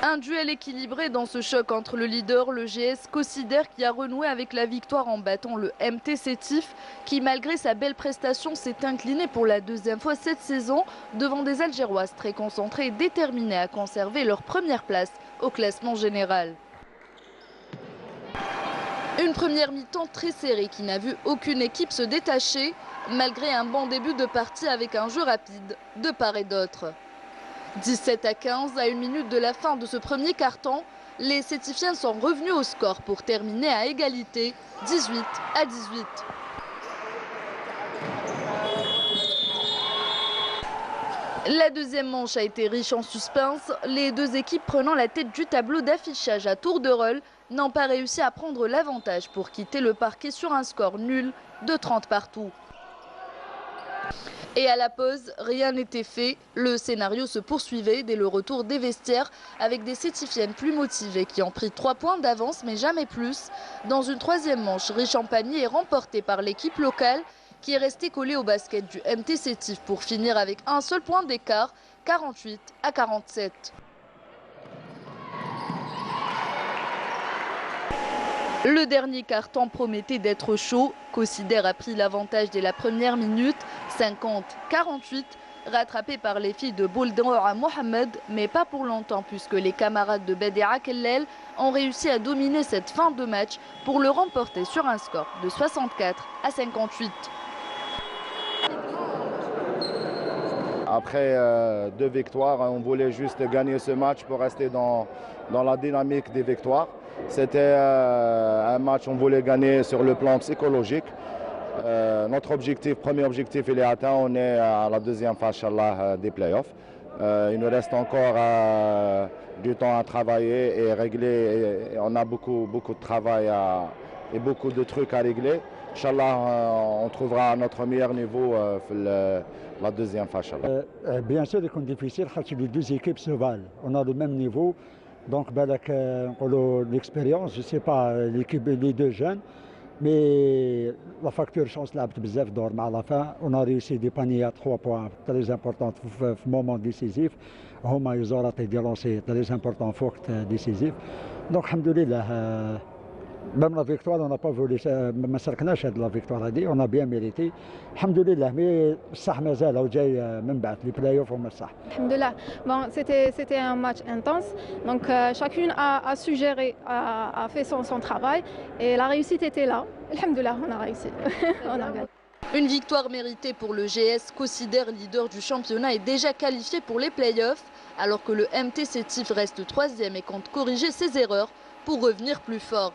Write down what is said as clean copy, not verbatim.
Un duel équilibré dans ce choc entre le leader, le GS Cossider, qui a renoué avec la victoire en battant le MT Sétif, qui malgré sa belle prestation s'est incliné pour la deuxième fois cette saison devant des Algéroises très concentrées et déterminées à conserver leur première place au classement général. Une première mi-temps très serrée qui n'a vu aucune équipe se détacher, malgré un bon début de partie avec un jeu rapide de part et d'autre. 17-15 à 1 minute de la fin de ce premier quart-temps, les Sétifiens sont revenus au score pour terminer à égalité, 18-18. La deuxième manche a été riche en suspense, les deux équipes prenant la tête du tableau d'affichage à tour de rôle n'ont pas réussi à prendre l'avantage pour quitter le parquet sur un score nul de 30 partout. Et à la pause, rien n'était fait. Le scénario se poursuivait dès le retour des vestiaires avec des Sétifiennes plus motivées qui ont pris 3 points d'avance mais jamais plus. Dans une troisième manche riche en paniers et remportée par l'équipe locale qui est restée collée au basket du MT Sétif pour finir avec un seul point d'écart, 48-47. Le dernier quart-temps promettait d'être chaud. Cossider a pris l'avantage dès la première minute, 50-48, rattrapé par les filles de Bouldoura Mohamed, mais pas pour longtemps puisque les camarades de Bedera Kellel ont réussi à dominer cette fin de match pour le remporter sur un score de 64-58. Après 2 victoires, on voulait juste gagner ce match pour rester dans la dynamique des victoires. C'était un match qu'on voulait gagner sur le plan psychologique. Notre objectif, premier objectif, il est atteint. On est à la deuxième phase, Inch'Allah, des playoffs. Il nous reste encore du temps à travailler et régler. Et on a beaucoup de travail et beaucoup de trucs à régler. Inch'Allah, on trouvera notre meilleur niveau la deuxième phase. Bien sûr, c'est difficile parce que les deux équipes se valent. On a le même niveau. Donc, l'expérience, je ne sais pas, l'équipe, les deux jeunes, mais la facture chance l'a bzaf d'or. À la fin, on a réussi des paniers à 3 points très importants au moment décisif. Homa ils ont raté des lancers très importants, fort décisifs. Donc, alhamdoulilah, même la victoire, on n'a pas voulu, ما سرقناش هذه la victoire هذه, on a bien mérité. Alhamdoulilah, mais صح مازال وجاي من بعد les playoffs وما صح. Alhamdoulilah. Bon, c'était un match intense. Donc chacune a su gérer, a fait son travail et la réussite était là. Alhamdoulilah, on a réussi. On a gagné. Une victoire méritée pour le GS Cossider, leader du championnat, est déjà qualifié pour les playoffs, alors que le MT Sétif reste 3e et compte corriger ses erreurs pour revenir plus fort.